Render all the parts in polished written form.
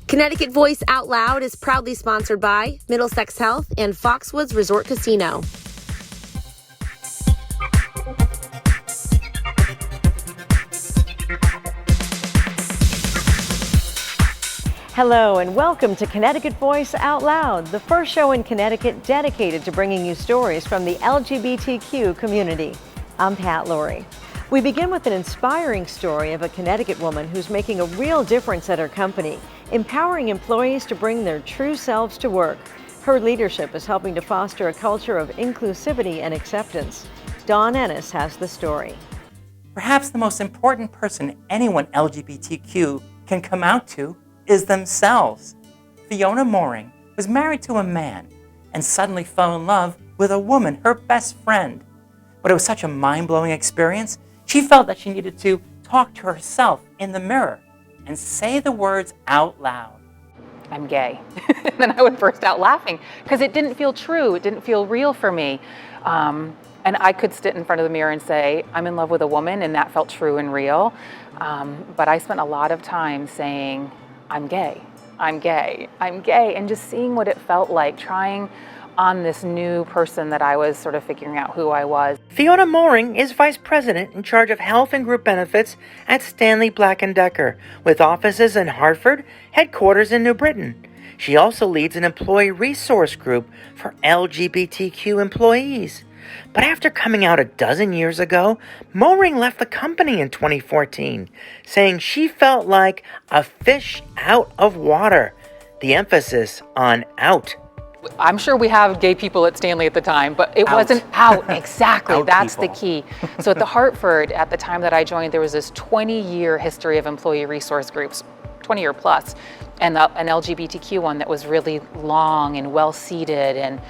Connecticut Voice Out Loud is proudly sponsored by Middlesex Health and Foxwoods Resort Casino. Hello and welcome to Connecticut Voice Out Loud, the first show in Connecticut dedicated to bringing you stories from the LGBTQ community. I'm Pat Laurie. We begin with an inspiring story of a Connecticut woman who's making a real difference at her company, empowering employees to bring their true selves to work. Her leadership is helping to foster a culture of inclusivity and acceptance. Dawn Ennis has the story. Perhaps the most important person anyone LGBTQ can come out to is themselves. Fiona Mooring was married to a man and suddenly fell in love with a woman, her best friend. But it was such a mind-blowing experience, she felt that she needed to talk to herself in the mirror and say the words out loud. I'm gay. And then I would burst out laughing because it didn't feel true. It didn't feel real for me. And I could sit in front of the mirror and say, I'm in love with a woman, and that felt true and real. But I spent a lot of time saying, I'm gay, I'm gay, I'm gay, and just seeing what it felt like, trying on this new person that I was sort of figuring out who I was. Fiona Mooring is Vice President in charge of Health and Group Benefits at Stanley Black & Decker, with offices in Hartford, headquarters in New Britain. She also leads an employee resource group for LGBTQ employees. But after coming out a dozen years ago, Mooring left the company in 2014, saying she felt like a fish out of water. The emphasis on out. I'm sure we have gay people at Stanley at the time, but it wasn't out. Exactly, that's the key. So at the Hartford, at the time that I joined, there was this 20-year history of employee resource groups, 20-year plus, and an LGBTQ one that was really long and well-seated and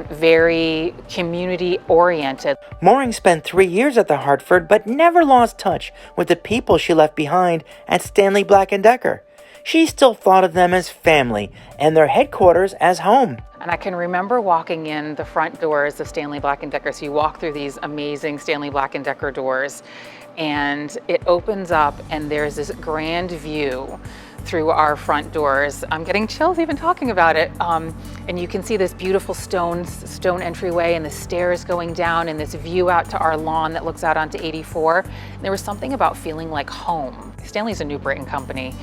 very community-oriented. Mooring spent 3 years at the Hartford, but never lost touch with the people she left behind at Stanley Black & Decker. She still thought of them as family and their headquarters as home. And I can remember walking in the front doors of Stanley Black & Decker. So you walk through these amazing Stanley Black & Decker doors, and it opens up, and there's this grand view through our front doors. I'm getting chills even talking about it. And you can see this beautiful stone entryway and the stairs going down and this view out to our lawn that looks out onto 84. And there was something about feeling like home. Stanley's a New Britain company.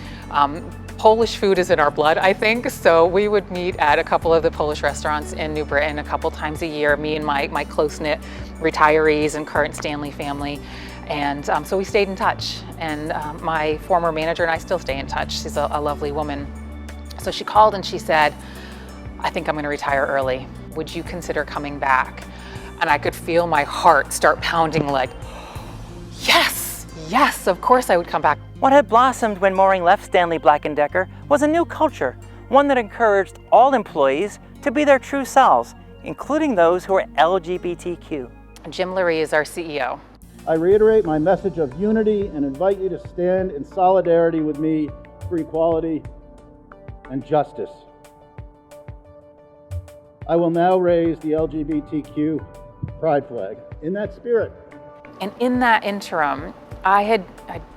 Polish food is in our blood, I think. So we would meet at a couple of the Polish restaurants in New Britain a couple times a year, me and my close-knit retirees and current Stanley family. And so we stayed in touch, and my former manager and I still stay in touch. She's a lovely woman. So she called and she said, I think I'm gonna retire early. Would you consider coming back? And I could feel my heart start pounding like, yes, yes, of course I would come back. What had blossomed when Mooring left Stanley Black & Decker was a new culture, one that encouraged all employees to be their true selves, including those who are LGBTQ. Jim Lurie is our CEO. I reiterate my message of unity and invite you to stand in solidarity with me for equality and justice. I will now raise the LGBTQ pride flag in that spirit. And in that interim, I had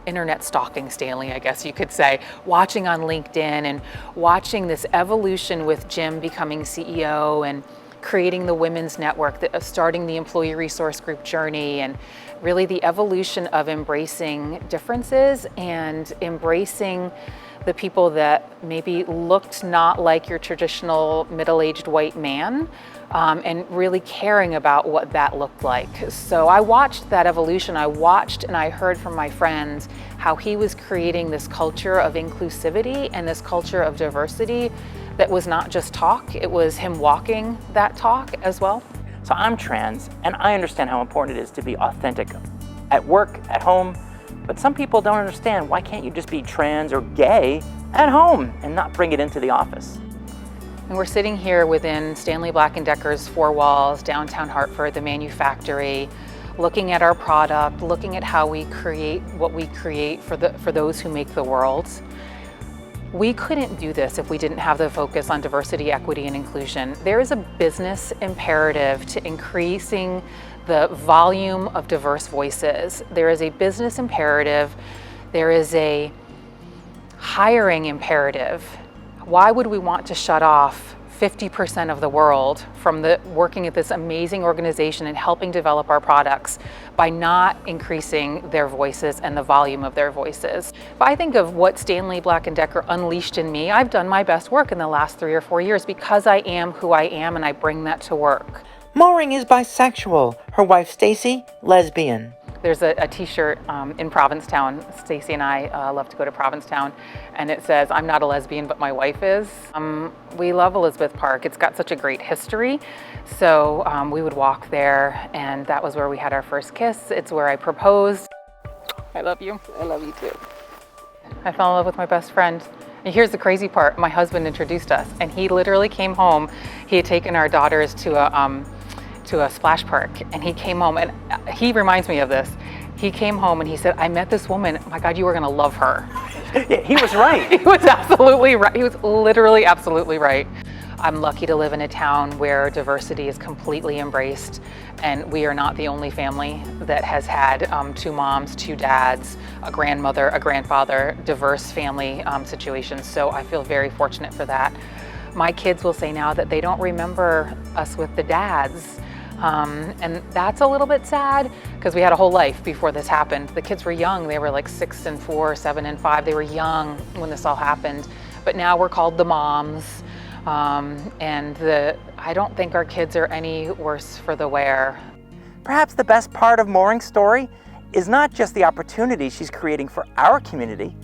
internet stalking Stanley, I guess you could say, watching on LinkedIn and watching this evolution with Jim becoming CEO and creating the Women's Network, starting the Employee Resource Group journey, and really the evolution of embracing differences and embracing the people that maybe looked not like your traditional middle-aged white man, and really caring about what that looked like. So I watched that evolution. I watched and I heard from my friends how he was creating this culture of inclusivity and this culture of diversity that was not just talk, it was him walking that talk as well. So I'm trans, and I understand how important it is to be authentic at work, at home, but some people don't understand, why can't you just be trans or gay at home and not bring it into the office? And we're sitting here within Stanley Black & Decker's four walls, downtown Hartford, the manufactory, looking at our product, looking at how we create what we create for those who make the world. We couldn't do this if we didn't have the focus on diversity, equity, and inclusion. There is a business imperative to increasing the volume of diverse voices. There is a business imperative. There is a hiring imperative. Why would we want to shut off 50% of the world from working at this amazing organization and helping develop our products by not increasing their voices and the volume of their voices? If I think of what Stanley Black & Decker unleashed in me, I've done my best work in the last 3 or 4 years because I am who I am and I bring that to work. Moring is bisexual. Her wife, Stacy, lesbian. There's a t-shirt in Provincetown. Stacy and I love to go to Provincetown, and it says, "I'm not a lesbian, but my wife is." We love Elizabeth Park. It's got such a great history. So we would walk there, and that was where we had our first kiss. It's where I proposed. I love you. I love you too. I fell in love with my best friend. And here's the crazy part. My husband introduced us, and he literally came home. He had taken our daughters to a splash park, and he came home, and he reminds me of this. He came home and he said, "I met this woman. Oh my God, you were gonna love her." He was right. He was absolutely right. He was literally absolutely right. I'm lucky to live in a town where diversity is completely embraced, and we are not the only family that has had 2 moms, 2 dads, a grandmother, a grandfather, diverse family situations. So I feel very fortunate for that. My kids will say now that they don't remember us with the dads. And that's a little bit sad because we had a whole life before this happened. The kids were young. They were like 6 and 4, 7 and 5. They were young when this all happened. But now we're called the moms. I don't think our kids are any worse for the wear. Perhaps the best part of Moring's story is not just the opportunity she's creating for our community,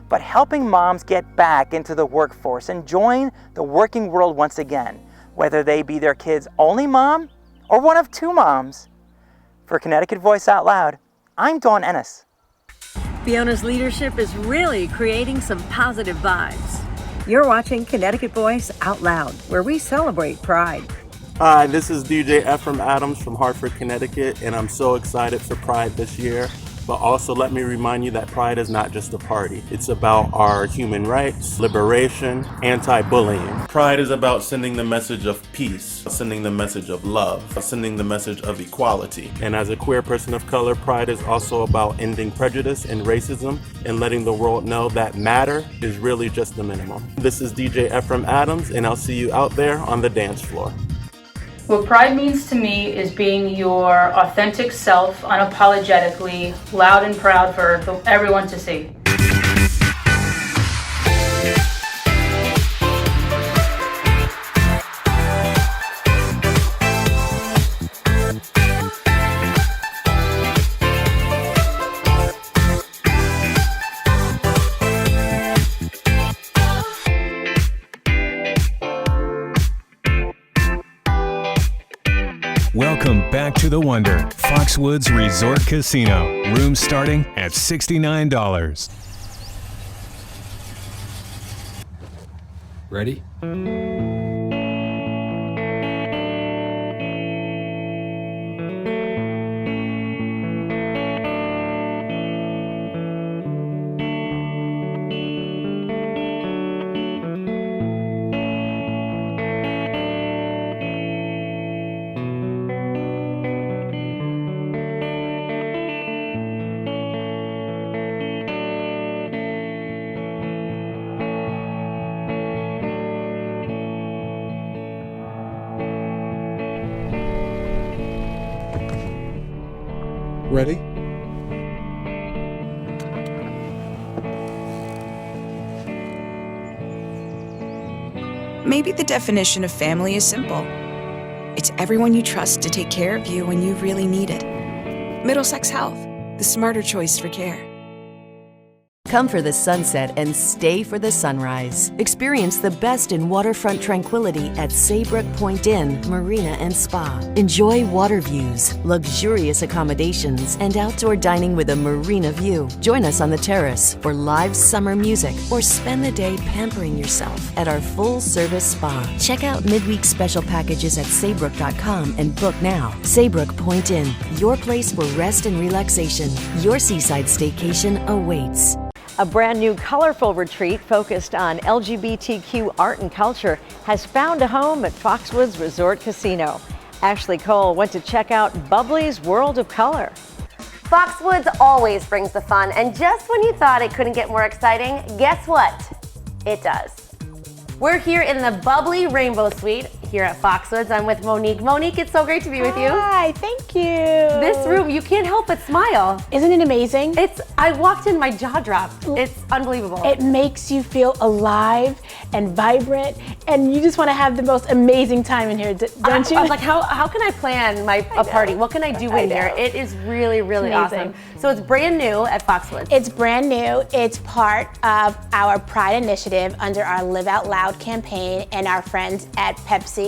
but helping moms get back into the workforce and join the working world once again, whether they be their kids' only mom or one of 2 moms. For Connecticut Voice Out Loud, I'm Dawn Ennis. Fiona's leadership is really creating some positive vibes. You're watching Connecticut Voice Out Loud, where we celebrate pride. Hi, this is DJ Ephraim Adams from Hartford, Connecticut, and I'm so excited for Pride this year. But also let me remind you that Pride is not just a party. It's about our human rights, liberation, anti-bullying. Pride is about sending the message of peace, sending the message of love, sending the message of equality. And as a queer person of color, Pride is also about ending prejudice and racism and letting the world know that matter is really just the minimum. This is DJ Ephraim Adams, and I'll see you out there on the dance floor. What pride means to me is being your authentic self, unapologetically, loud and proud for everyone to see. Welcome back to The Wonder, Foxwoods Resort Casino. Rooms starting at $69. Ready? Ready? Maybe the definition of family is simple. It's everyone you trust to take care of you when you really need it. Middlesex Health, the smarter choice for care. Come for the sunset and stay for the sunrise. Experience the best in waterfront tranquility at Saybrook Point Inn, Marina and Spa. Enjoy water views, luxurious accommodations, and outdoor dining with a marina view. Join us on the terrace for live summer music or spend the day pampering yourself at our full-service spa. Check out midweek special packages at Saybrook.com and book now. Saybrook Point Inn, your place for rest and relaxation. Your seaside staycation awaits. A brand new colorful retreat focused on LGBTQ art and culture has found a home at Foxwoods Resort Casino. Ashley Cole went to check out Bubbly's World of Color. Foxwoods always brings the fun, and just when you thought it couldn't get more exciting, guess what? It does. We're here in the bubbly Rainbow Suite here at Foxwoods. I'm with Monique. Monique, it's so great to be with you. Hi, thank you. This room, you can't help but smile. Isn't it amazing? I walked in, my jaw dropped. It's unbelievable. It makes you feel alive and vibrant, and you just want to have the most amazing time in here, don't you? I was like, how can I plan a party? What can I do in here? It is really, really awesome. So it's brand new at Foxwoods. It's brand new. It's part of our Pride initiative under our Live Out Loud campaign, and our friends at Pepsi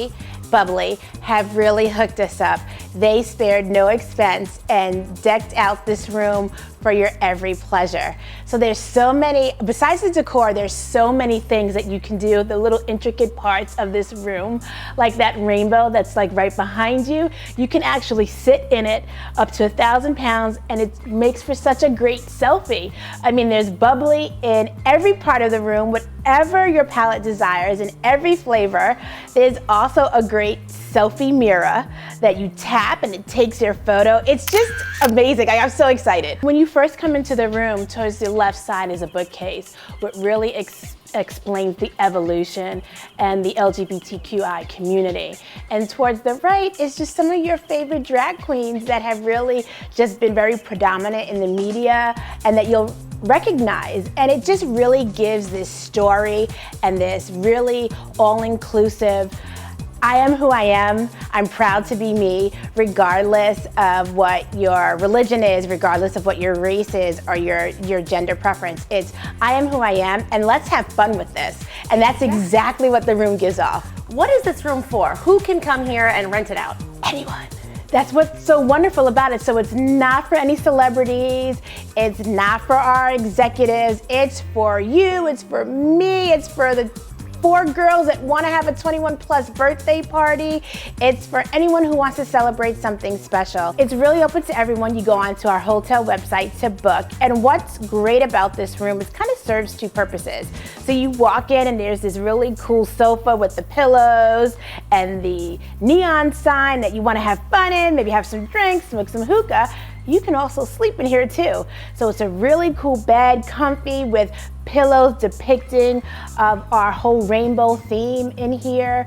Bubbly have really hooked us up. They spared no expense and decked out this room for your every pleasure. So there's so many, besides the decor, there's so many things that you can do, the little intricate parts of this room, like that rainbow that's like right behind you. You can actually sit in it up to 1,000 pounds, and it makes for such a great selfie. I mean, there's bubbly in every part of the room, whatever your palate desires, in every flavor. There's also a great selfie mirror that you tap and it takes your photo. It's just amazing. I'm so excited. When you first come into the room, towards the left side is a bookcase, which really explains the evolution and the LGBTQI community. And towards the right is just some of your favorite drag queens that have really just been very predominant in the media and that you'll recognize. And it just really gives this story and this really all-inclusive, I am who I am, I'm proud to be me, regardless of what your religion is, regardless of what your race is or your gender preference. It's, I am who I am, and let's have fun with this. And that's exactly what the room gives off. What is this room for? Who can come here and rent it out? Anyone. That's what's so wonderful about it. So it's not for any celebrities, it's not for our executives, it's for you, it's for me, it's for the 4 girls that want to have a 21+ birthday party. It's for anyone who wants to celebrate something special. It's really open to everyone. You go onto our hotel website to book. And what's great about this room is kind of serves 2 purposes. So you walk in and there's this really cool sofa with the pillows and the neon sign that you want to have fun in, maybe have some drinks, smoke some hookah. You can also sleep in here too. So it's a really cool bed, comfy, with pillows depicting our whole rainbow theme in here,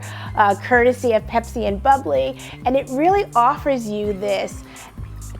courtesy of Pepsi and Bubbly. And it really offers you this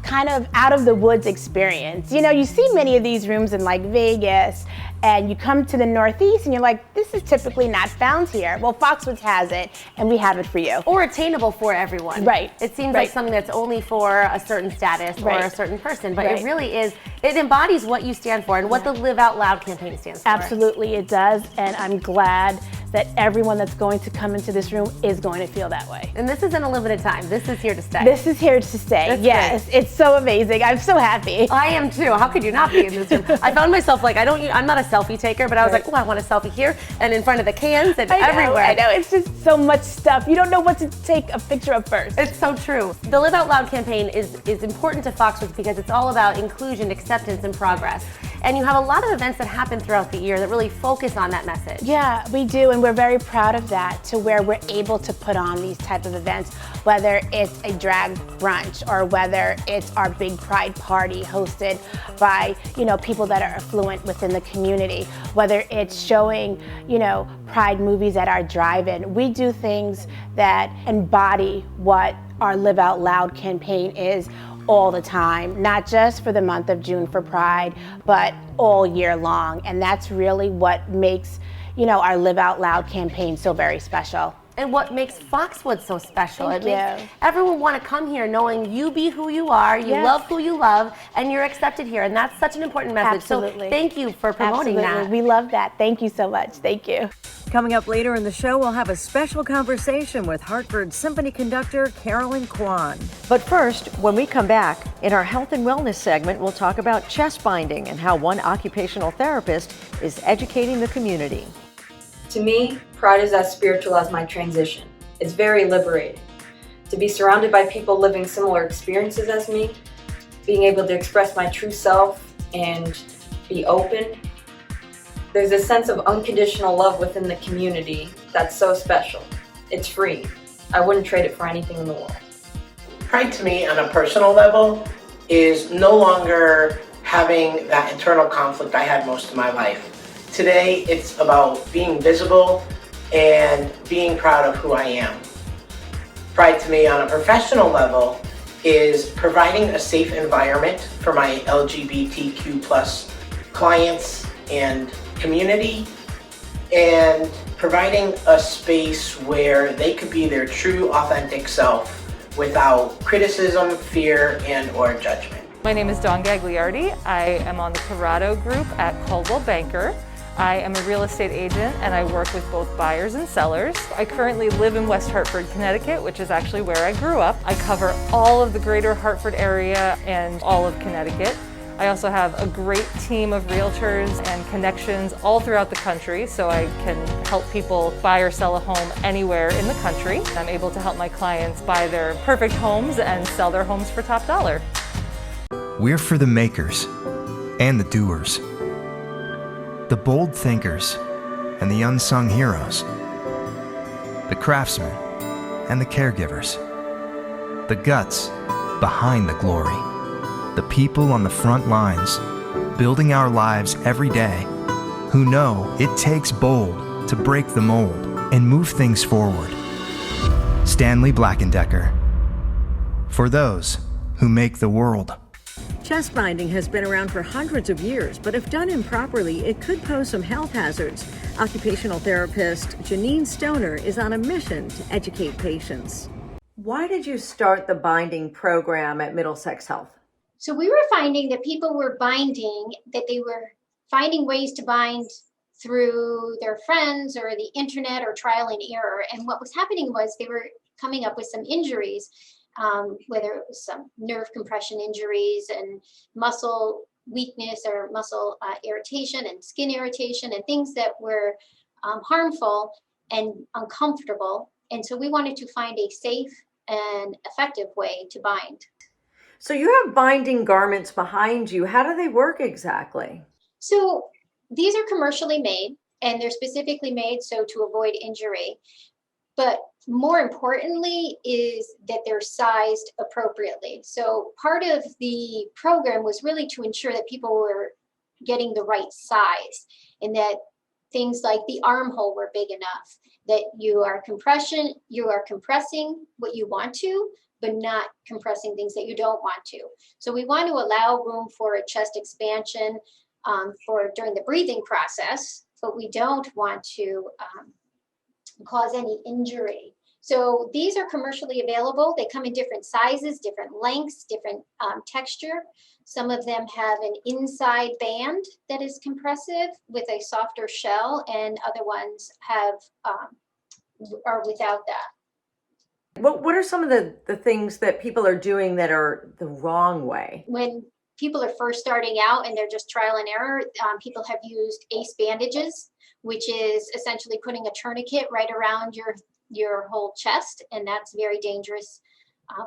kind of out of the woods experience. You know, you see many of these rooms in like Vegas, and you come to the Northeast and you're like, this is typically not found here. Well, Foxwoods has it, and we have it for you. Or attainable for everyone. Right. It seems like something that's only for a certain status or a certain person, but it really is, it embodies what you stand for and what the Live Out Loud campaign stands for. Absolutely, it does, and I'm glad that everyone that's going to come into this room is going to feel that way. And this isn't a limited time. This is here to stay. This is here to stay. That's yes, great. It's so amazing. I'm so happy. I am too. How could you not be in this room? I found myself like, I'm not a selfie taker, but I was like, oh, I want a selfie here and in front of the cans and everywhere. I know, it's just so much stuff. You don't know what to take a picture of first. It's so true. The Live Out Loud campaign is important to Foxwoods because it's all about inclusion, acceptance, and progress. And you have a lot of events that happen throughout the year that really focus on that message. Yeah, we do, and we're very proud of that, to where we're able to put on these type of events, whether it's a drag brunch or whether it's our big pride party hosted by, you know, people that are affluent within the community, whether it's showing, you know, pride movies at our drive-in. We do things that embody what our Live Out Loud campaign is all the time, not just for the month of June for Pride, but all year long. And that's really what makes, you know, our Live Out Loud campaign so very special. And what makes Foxwoods so special. Thank it makes everyone want to come here knowing you be who you are, you love who you love, and you're accepted here. And that's such an important message. Absolutely. So thank you for promoting that. We love that. Thank you so much. Thank you. Coming up later in the show, we'll have a special conversation with Hartford Symphony conductor Carolyn Kwan. But first, when we come back, in our health and wellness segment, we'll talk about chest binding and how one occupational therapist is educating the community. To me, Pride is as spiritual as my transition. It's very liberating. To be surrounded by people living similar experiences as me, being able to express my true self and be open. There's a sense of unconditional love within the community that's so special. It's free. I wouldn't trade it for anything in the world. Pride to me on a personal level is no longer having that internal conflict I had most of my life. Today, it's about being visible and being proud of who I am. Pride to me on a professional level is providing a safe environment for my LGBTQ plus clients and community, and providing a space where they could be their true, authentic self without criticism, fear, and or judgment. My name is Dawn Gagliardi. I am on the Corrado group at Coldwell Banker. I am a real estate agent and I work with both buyers and sellers. I currently live in West Hartford, Connecticut, which is actually where I grew up. I cover all of the greater Hartford area and all of Connecticut. I also have a great team of realtors and connections all throughout the country, so I can help people buy or sell a home anywhere in the country. I'm able to help my clients buy their perfect homes and sell their homes for top dollar. We're for the makers and the doers, the bold thinkers and the unsung heroes, the craftsmen and the caregivers, the guts behind the glory. The people on the front lines, building our lives every day, who know it takes bold to break the mold and move things forward. Stanley Black & Decker. For those who make the world. Chest binding has been around for hundreds of years, but if done improperly, it could pose some health hazards. Occupational therapist Janine Stoner is on a mission to educate patients. Why did you start the binding program at Middlesex Health? So we were finding that people were binding, that they were finding ways to bind through their friends or the internet or trial and error. And what was happening was they were coming up with some injuries, whether it was some nerve compression injuries and muscle weakness or muscle irritation and skin irritation and things that were harmful and uncomfortable. And so we wanted to find a safe and effective way to bind. So you have binding garments behind you. How do they work exactly? So these are commercially made and they're specifically made so to avoid injury. But more importantly is that they're sized appropriately. So part of the program was really to ensure that people were getting the right size and that things like the armhole were big enough, that you are compressing what you want to, but not compressing things that you don't want to. So we want to allow room for a chest expansion during the breathing process, but we don't want to cause any injury. So these are commercially available. They come in different sizes, different lengths, different texture. Some of them have an inside band that is compressive with a softer shell, and other ones are without that. What are some of the things that people are doing that are the wrong way? When people are first starting out and they're just trial and error, people have used ACE bandages, which is essentially putting a tourniquet right around your whole chest, and that's very dangerous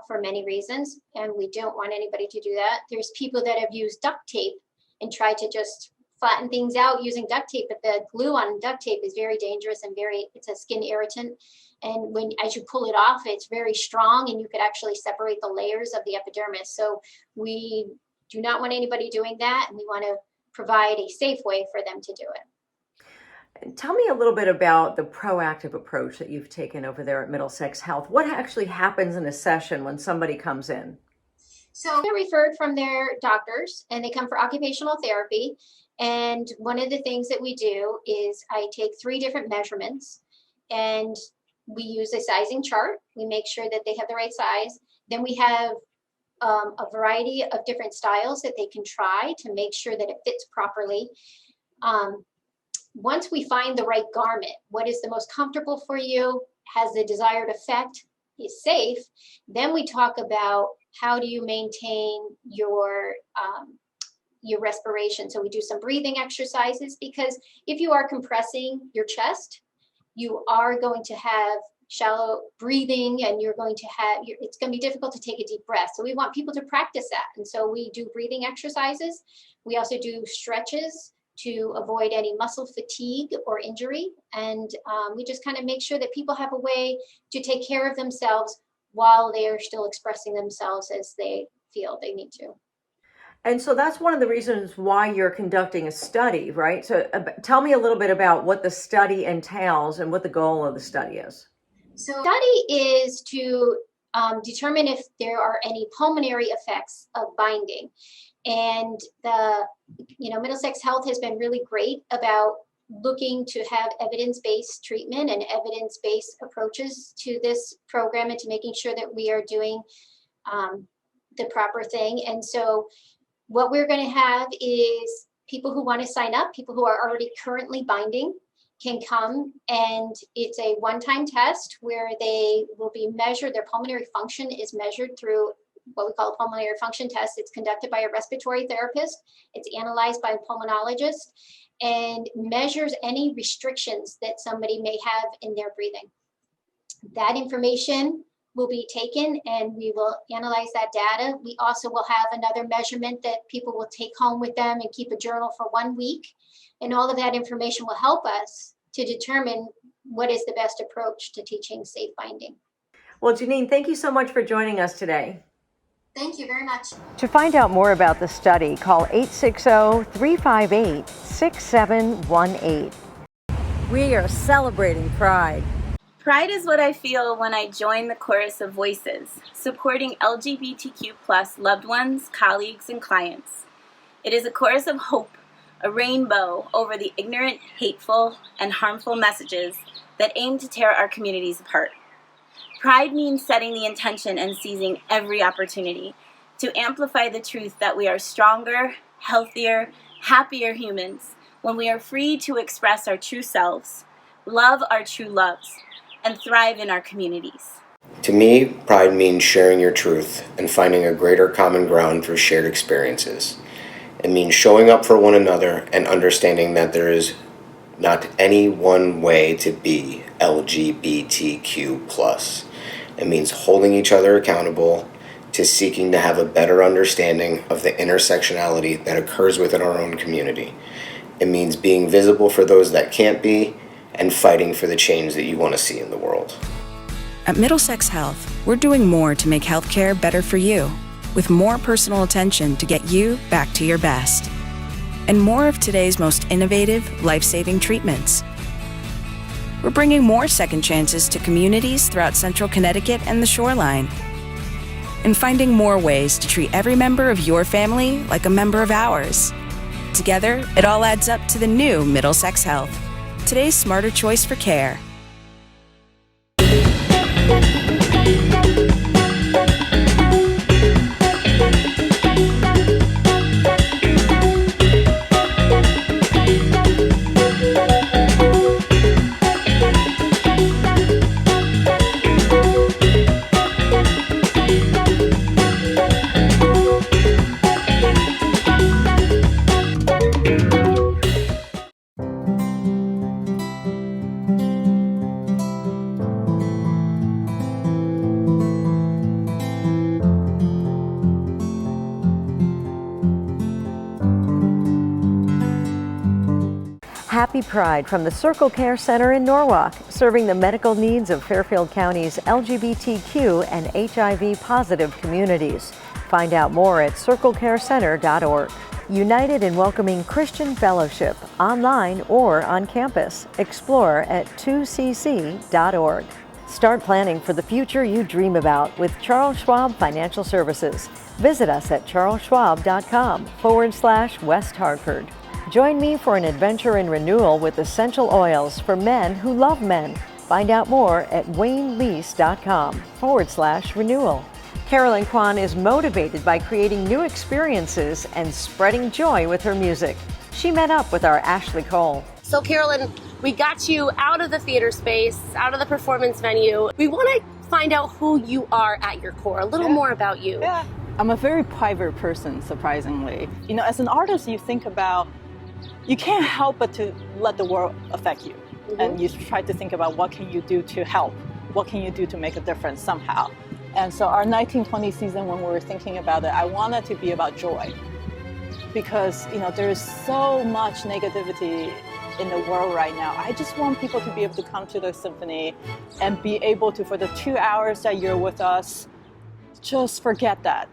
for many reasons, and we don't want anybody to do that. There's people that have used duct tape and tried to just flatten things out using duct tape, but the glue on duct tape is very dangerous and it's a skin irritant. And as you pull it off, it's very strong and you could actually separate the layers of the epidermis. So we do not want anybody doing that, and we want to provide a safe way for them to do it. Tell me a little bit about the proactive approach that you've taken over there at Middlesex Health. What actually happens in a session when somebody comes in? So they're referred from their doctors and they come for occupational therapy. And one of the things that we do is I take 3 different measurements and we use a sizing chart. We make sure that they have the right size. Then we have a variety of different styles that they can try to make sure that it fits properly. Once we find the right garment, what is the most comfortable for you, has the desired effect, is safe, then we talk about how do you maintain your respiration. So we do some breathing exercises, because if you are compressing your chest, you are going to have shallow breathing and it's going to be difficult to take a deep breath. So we want people to practice that. And so we do breathing exercises. We also do stretches to avoid any muscle fatigue or injury. And we just kind of make sure that people have a way to take care of themselves while they are still expressing themselves as they feel they need to. And so that's one of the reasons why you're conducting a study, right? So tell me a little bit about what the study entails and what the goal of the study is. So, study is to determine if there are any pulmonary effects of binding. And Middlesex Health has been really great about looking to have evidence-based treatment and evidence-based approaches to this program and to making sure that we are doing the proper thing. And so what we're going to have is people who want to sign up, people who are already currently binding can come, and it's a one-time test where they will be measured. Their pulmonary function is measured through what we call a pulmonary function test. It's conducted by a respiratory therapist. It's analyzed by a pulmonologist and measures any restrictions that somebody may have in their breathing. That information will be taken and we will analyze that data. We also will have another measurement that people will take home with them and keep a journal for 1 week. And all of that information will help us to determine what is the best approach to teaching safe binding. Well, Janine, thank you so much for joining us today. Thank you very much. To find out more about the study, call 860-358-6718. We are celebrating Pride. Pride is what I feel when I join the chorus of voices, supporting LGBTQ+ loved ones, colleagues, and clients. It is a chorus of hope, a rainbow over the ignorant, hateful, and harmful messages that aim to tear our communities apart. Pride means setting the intention and seizing every opportunity to amplify the truth that we are stronger, healthier, happier humans when we are free to express our true selves, love our true loves, and thrive in our communities. To me, pride means sharing your truth and finding a greater common ground through shared experiences. It means showing up for one another and understanding that there is not any one way to be LGBTQ+. It means holding each other accountable to seeking to have a better understanding of the intersectionality that occurs within our own community. It means being visible for those that can't be and fighting for the change that you want to see in the world. At Middlesex Health, we're doing more to make healthcare better for you, with more personal attention to get you back to your best, and more of today's most innovative, life-saving treatments. We're bringing more second chances to communities throughout central Connecticut and the shoreline, and finding more ways to treat every member of your family like a member of ours. Together, it all adds up to the new Middlesex Health, today's smarter choice for care. Happy Pride from the Circle Care Center in Norwalk, serving the medical needs of Fairfield County's LGBTQ and HIV-positive communities. Find out more at circlecarecenter.org. United in welcoming Christian fellowship, online or on campus. Explore at 2cc.org. Start planning for the future you dream about with Charles Schwab Financial Services. Visit us at charlesschwab.com/West Hartford. Join me for an adventure in renewal with essential oils for men who love men. Find out more at waynelease.com/renewal. Carolyn Kwan is motivated by creating new experiences and spreading joy with her music. She met up with our Ashley Cole. So Carolyn, we got you out of the theater space, out of the performance venue. We want to find out who you are at your core, a little more about you. Yeah. I'm a very private person, surprisingly. You know, as an artist, you think about, you can't help but to let the world affect you. Mm-hmm. And you try to think about what can you do to help? What can you do to make a difference somehow? And so our 1920 season, when we were thinking about it, I wanted to be about joy. Because, you know, there's so much negativity in the world right now. I just want people to be able to come to the symphony and be able to, for the 2 hours that you're with us, just forget that.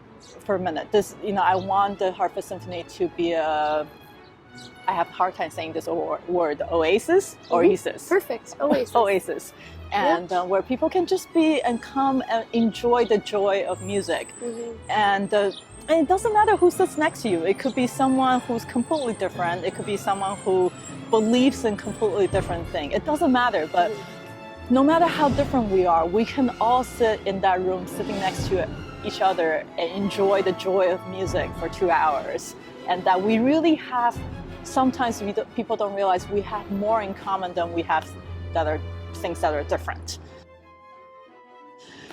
for a minute. This, I want the Hartford Symphony to be I have a hard time saying this word, oasis. Perfect, oasis. Oasis. And where people can just be and come and enjoy the joy of music. And it doesn't matter who sits next to you. It could be someone who's completely different. It could be someone who believes in completely different thing. It doesn't matter, but no matter how different we are, we can all sit in that room sitting next to each other and enjoy the joy of music for 2 hours. And that we really have, sometimes people don't realize we have more in common than we have that are things that are different.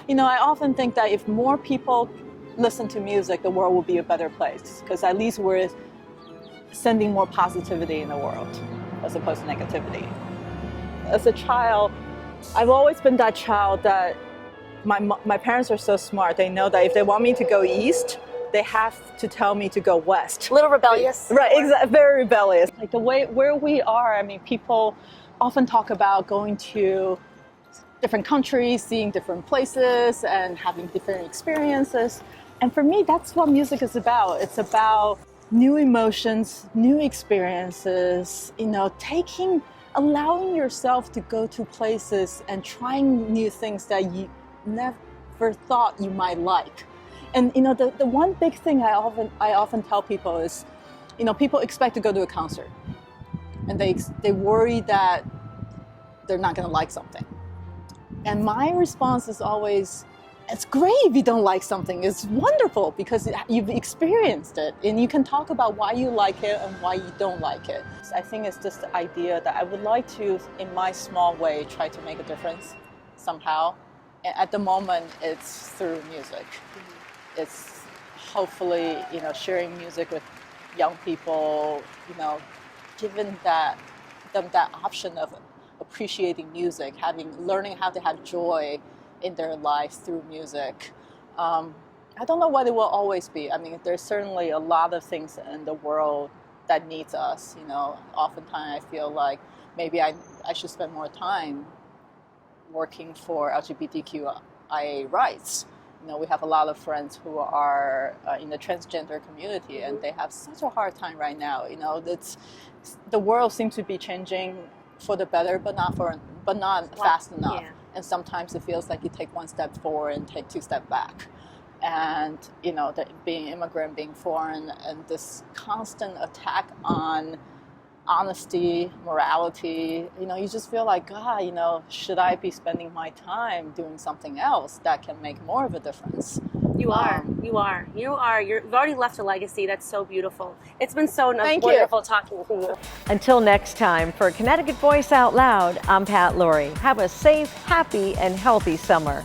I often think that if more people listen to music, the world will be a better place, because at least we're sending more positivity in the world as opposed to negativity. As a child, I've always been that child that my parents are so smart. They know that if they want me to go east, they have to tell me to go west. A little rebellious. Right, exactly, very rebellious. Like the way where we are, I mean, people often talk about going to different countries, seeing different places, and having different experiences. And for me, that's what music is about. It's about new emotions, new experiences, allowing yourself to go to places and trying new things that you never thought you might like. And the one big thing I often tell people is, people expect to go to a concert, and they worry that they're not going to like something. And my response is always, it's great if you don't like something. It's wonderful because you've experienced it, and you can talk about why you like it and why you don't like it. I think it's just the idea that I would like to, in my small way, try to make a difference somehow. And at the moment, it's through music. It's hopefully, sharing music with young people, giving them that option of appreciating music, learning how to have joy in their life through music. I don't know what it will always be. I mean, there's certainly a lot of things in the world that needs us. Oftentimes I feel like maybe I should spend more time working for LGBTQIA rights. We have a lot of friends who are in the transgender community, and they have such a hard time right now. The world seems to be changing for the better, but not fast enough. Yeah. And sometimes it feels like you take one step forward and take 2 steps back. And being immigrant, being foreign, and this constant attack on honesty, morality, you just feel like, God, should I be spending my time doing something else that can make more of a difference? You've already left a legacy that's so beautiful. It's been so wonderful talking to you. Until next time, for Connecticut Voice Out Loud, I'm Pat Laurie. Have a safe, happy, and healthy summer.